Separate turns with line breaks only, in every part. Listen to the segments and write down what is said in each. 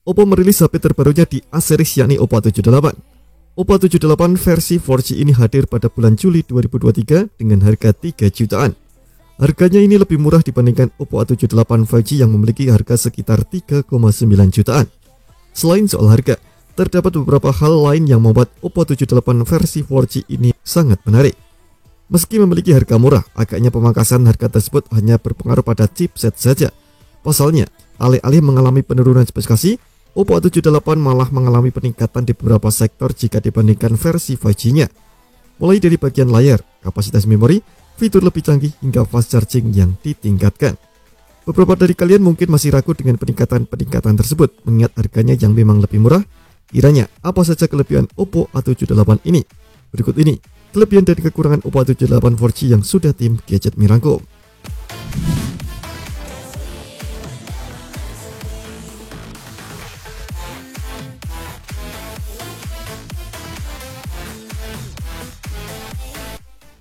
Oppo merilis HP terbarunya di A series yakni Oppo A78. Oppo A78 versi 4G ini hadir pada bulan Juli 2023 dengan harga 3 jutaan. Harganya ini lebih murah dibandingkan Oppo A78 5G yang memiliki harga sekitar 3,9 jutaan. Selain soal harga, terdapat beberapa hal lain yang membuat Oppo A78 versi 4G ini sangat menarik. Meski memiliki harga murah, agaknya pemangkasan harga tersebut hanya berpengaruh pada chipset saja. Pasalnya, alih-alih mengalami penurunan spesifikasi, Oppo A78 malah mengalami peningkatan di beberapa sektor jika dibandingkan versi 5G-nya. Mulai dari bagian layar, kapasitas memori, fitur lebih canggih hingga fast charging yang ditingkatkan. Beberapa dari kalian mungkin masih ragu dengan peningkatan tersebut, mengingat harganya yang memang lebih murah. Kiranya, apa saja kelebihan Oppo A78 ini? Berikut ini kelebihan dan kekurangan Oppo A78 4G yang sudah tim Gadget merangkum.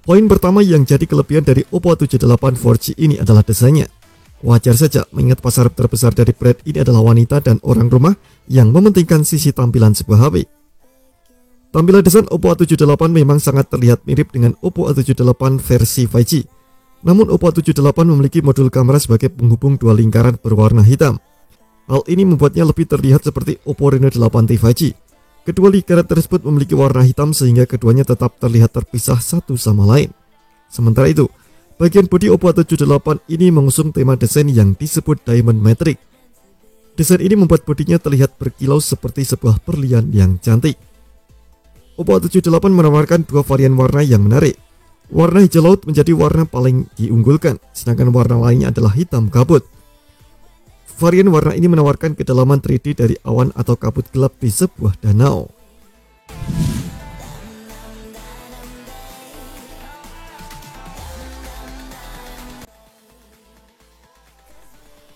Poin pertama yang jadi kelebihan dari Oppo A78 4G ini adalah desainnya. Wajar saja mengingat pasar terbesar dari brand ini adalah wanita dan orang rumah yang mementingkan sisi tampilan sebuah HP. Tampilan desain Oppo A78 memang sangat terlihat mirip dengan Oppo A78 versi 5G. Namun Oppo A78 memiliki modul kamera sebagai penghubung dua lingkaran berwarna hitam. Hal ini membuatnya lebih terlihat seperti Oppo Reno 8T 5G. Kedua lingkaran tersebut memiliki warna hitam sehingga keduanya tetap terlihat terpisah satu sama lain. Sementara itu, bagian bodi Oppo A78 ini mengusung tema desain yang disebut Diamond Matrix. Desain ini membuat bodinya terlihat berkilau seperti sebuah berlian yang cantik. Oppo A78 menawarkan dua varian warna yang menarik. Warna hijau laut menjadi warna paling diunggulkan, sedangkan warna lainnya adalah hitam kabut. Varian warna ini menawarkan kedalaman 3D dari awan atau kabut gelap di sebuah danau.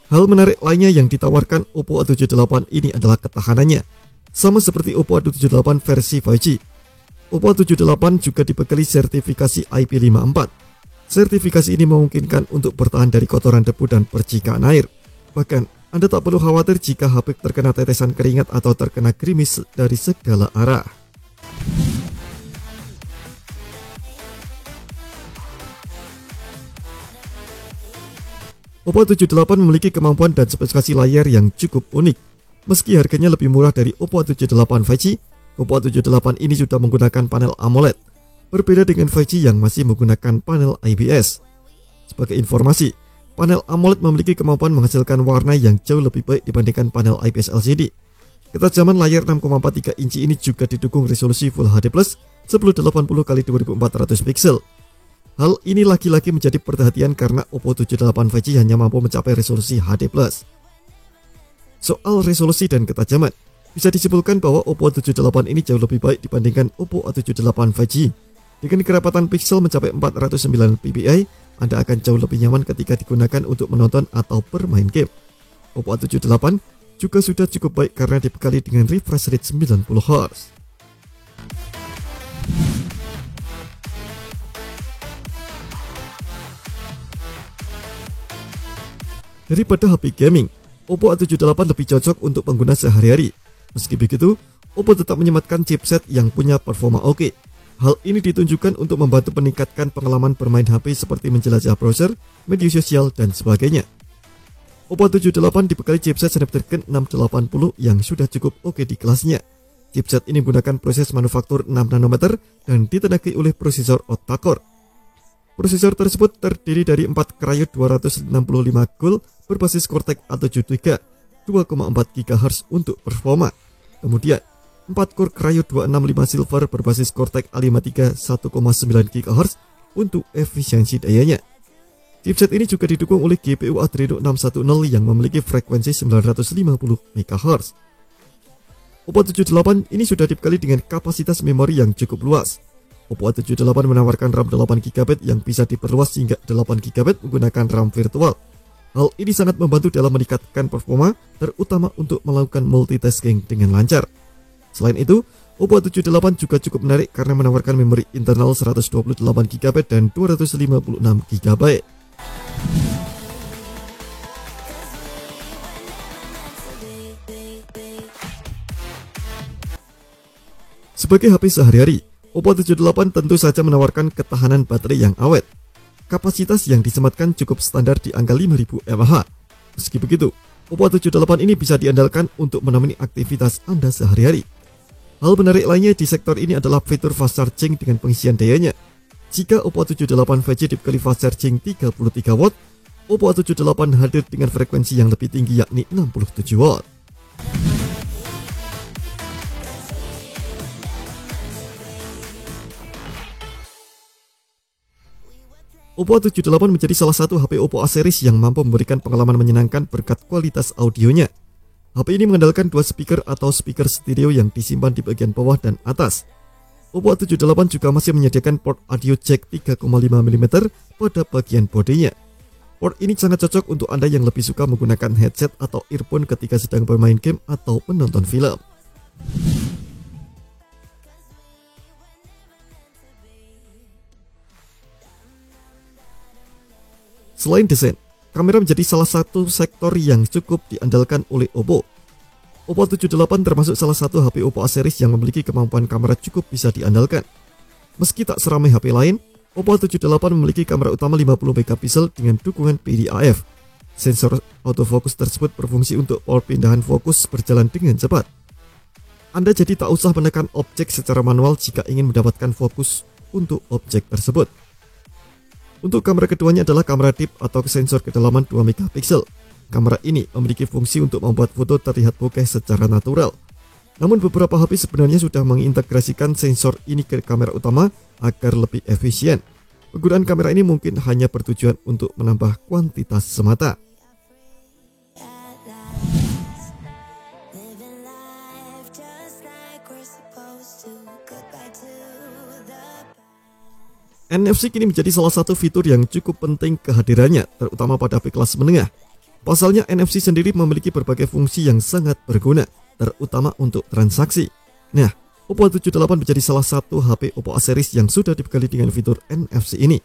Hal menarik lainnya yang ditawarkan Oppo A78 ini adalah ketahanannya. Sama seperti Oppo A78 versi 5G. Oppo A78 juga dibekali sertifikasi IP54. Sertifikasi ini memungkinkan untuk bertahan dari kotoran debu dan percikan air. Bahkan, Anda tak perlu khawatir jika HP terkena tetesan keringat atau terkena gerimis dari segala arah. Oppo A78 memiliki kemampuan dan spesifikasi layar yang cukup unik. Meski harganya lebih murah dari Oppo A78 5G, Oppo A78 ini sudah menggunakan panel AMOLED, berbeda dengan 5G yang masih menggunakan panel IPS. Sebagai informasi, panel AMOLED memiliki kemampuan menghasilkan warna yang jauh lebih baik dibandingkan panel IPS LCD. Ketajaman layar 6,43 inci ini juga didukung resolusi Full HD+ 1080x2400 pixel. Hal ini lagi-lagi menjadi perhatian karena Oppo A78 5G hanya mampu mencapai resolusi HD+. Soal resolusi dan ketajaman, bisa disimpulkan bahwa Oppo A78 ini jauh lebih baik dibandingkan Oppo A78 5G. Dengan kerapatan pixel mencapai 409 ppi, Anda akan jauh lebih nyaman ketika digunakan untuk menonton atau bermain game. Oppo A78 juga sudah cukup baik karena dibekali dengan refresh rate 90 Hz. Daripada HP gaming, Oppo A78 lebih cocok untuk pengguna sehari-hari. Meski begitu, Oppo tetap menyematkan chipset yang punya performa oke. Hal ini ditunjukkan untuk membantu meningkatkan pengalaman bermain HP seperti menjelajah browser, media sosial, dan sebagainya. Oppo A78 dibekali chipset Snapdragon 680 yang sudah cukup oke di kelasnya. Chipset ini menggunakan proses manufaktur 6 nanometer dan ditenagai oleh prosesor octa-core. Prosesor tersebut terdiri dari 4 Kryo 265 Gold berbasis Cortex A73, 2,4 GHz untuk performa. Kemudian, 4 core Kryo 265 Silver berbasis Cortex A53, 1,9 GHz untuk efisiensi dayanya. Chipset ini juga didukung oleh GPU Adreno 610 yang memiliki frekuensi 950 MHz. Oppo A78 ini sudah dibekali dengan kapasitas memori yang cukup luas. Oppo A78 menawarkan RAM 8GB yang bisa diperluas hingga 8GB menggunakan RAM virtual. Hal ini sangat membantu dalam meningkatkan performa, terutama untuk melakukan multitasking dengan lancar. Selain itu, Oppo A78 juga cukup menarik karena menawarkan memori internal 128GB dan 256GB. Sebagai HP sehari-hari, Oppo A78 tentu saja menawarkan ketahanan baterai yang awet. Kapasitas yang disematkan cukup standar di angka 5000 mAh. Meski begitu, Oppo A78 ini bisa diandalkan untuk menemani aktivitas Anda sehari-hari. Hal menarik lainnya di sektor ini adalah fitur fast charging dengan pengisian dayanya. Jika Oppo A78 5G dibekali fast charging 33 watt, Oppo A78 hadir dengan frekuensi yang lebih tinggi yakni 67 watt. Oppo A78 menjadi salah satu HP Oppo A series yang mampu memberikan pengalaman menyenangkan berkat kualitas audionya. HP ini mengandalkan dua speaker atau speaker stereo yang disimpan di bagian bawah dan atas. Oppo A78 juga masih menyediakan port audio jack 3,5 mm pada bagian bodinya. Port ini sangat cocok untuk Anda yang lebih suka menggunakan headset atau earphone ketika sedang bermain game atau menonton film. Selain desain, kamera menjadi salah satu sektor yang cukup diandalkan oleh Oppo. Oppo A78 termasuk salah satu HP Oppo A series yang memiliki kemampuan kamera cukup bisa diandalkan. Meski tak seramai HP lain, Oppo A78 memiliki kamera utama 50 megapiksel dengan dukungan PDAF. Sensor autofocus tersebut berfungsi untuk perpindahan fokus berjalan dengan cepat. Anda jadi tak usah menekan objek secara manual jika ingin mendapatkan fokus untuk objek tersebut. Untuk kamera keduanya adalah kamera deep atau sensor kedalaman 2 megapiksel. Kamera ini memiliki fungsi untuk membuat foto terlihat bokeh secara natural. Namun beberapa HP sebenarnya sudah mengintegrasikan sensor ini ke kamera utama agar lebih efisien. Penggunaan kamera ini mungkin hanya bertujuan untuk menambah kuantitas semata. NFC kini menjadi salah satu fitur yang cukup penting kehadirannya, terutama pada HP kelas menengah. Pasalnya NFC sendiri memiliki berbagai fungsi yang sangat berguna, terutama untuk transaksi. Nah, Oppo A78 menjadi salah satu HP Oppo A series yang sudah dibekali dengan fitur NFC ini.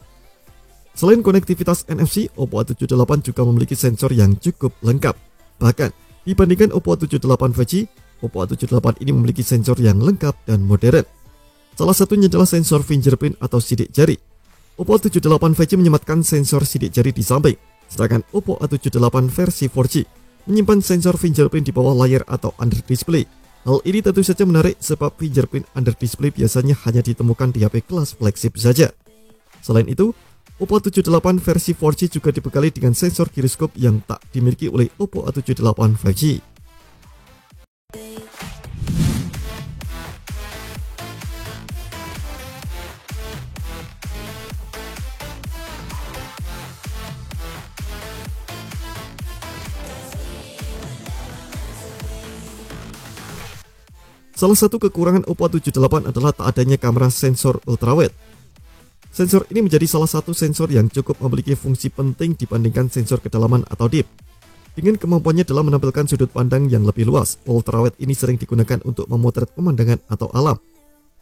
Selain konektivitas NFC, Oppo A78 juga memiliki sensor yang cukup lengkap. Bahkan, dibandingkan Oppo A78 5G, Oppo A78 ini memiliki sensor yang lengkap dan modern. Salah satunya adalah sensor fingerprint atau sidik jari. Oppo A78 5G menyematkan sensor sidik jari di samping, sedangkan Oppo A78 versi 4G menyimpan sensor fingerprint di bawah layar atau under display. Hal ini tentu saja menarik sebab fingerprint under display biasanya hanya ditemukan di HP kelas flagship saja. Selain itu, Oppo A78 versi 4G juga dibekali dengan sensor giroskop yang tak dimiliki oleh Oppo A78 5G. Salah satu kekurangan Oppo A78 adalah tak adanya kamera sensor ultrawide. Sensor ini menjadi salah satu sensor yang cukup memiliki fungsi penting dibandingkan sensor kedalaman atau deep. Dengan kemampuannya dalam menampilkan sudut pandang yang lebih luas, ultrawide ini sering digunakan untuk memotret pemandangan atau alam.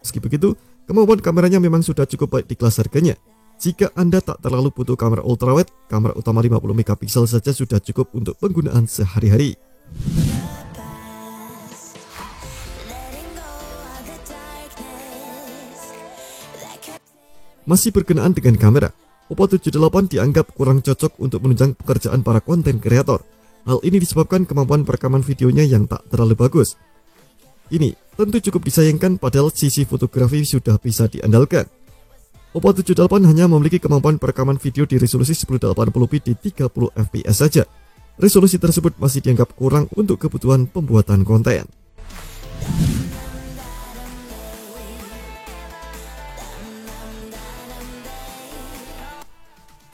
Meski begitu, kemampuan kameranya memang sudah cukup baik di kelas harganya. Jika Anda tak terlalu butuh kamera ultrawide, kamera utama 50 megapiksel saja sudah cukup untuk penggunaan sehari-hari. Masih berkenaan dengan kamera, Oppo A78 dianggap kurang cocok untuk menunjang pekerjaan para konten kreator. Hal ini disebabkan kemampuan perekaman videonya yang tak terlalu bagus. Ini tentu cukup disayangkan padahal sisi fotografi sudah bisa diandalkan. Oppo A78 hanya memiliki kemampuan perekaman video di resolusi 1080p di 30 fps saja. Resolusi tersebut masih dianggap kurang untuk kebutuhan pembuatan konten.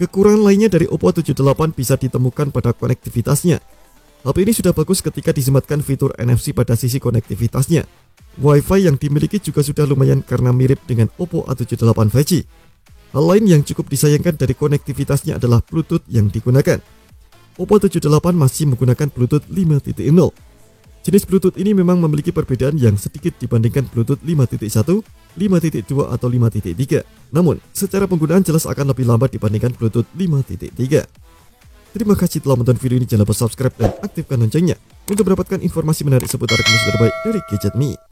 Kekurangan lainnya dari Oppo A78 bisa ditemukan pada konektivitasnya. HP ini sudah bagus ketika disematkan fitur NFC pada sisi konektivitasnya. Wi-Fi yang dimiliki juga sudah lumayan karena mirip dengan Oppo A78 5G. Hal lain yang cukup disayangkan dari konektivitasnya adalah Bluetooth yang digunakan. Oppo A78 masih menggunakan Bluetooth 5.0. Jenis Bluetooth ini memang memiliki perbedaan yang sedikit dibandingkan Bluetooth 5.1, 5.2 atau 5.3. Namun, secara penggunaan jelas akan lebih lambat dibandingkan Bluetooth 5.3. Terima kasih telah menonton video ini, jangan lupa subscribe dan aktifkan loncengnya untuk mendapatkan informasi menarik seputar teknologi terbaik dari Gadget Me.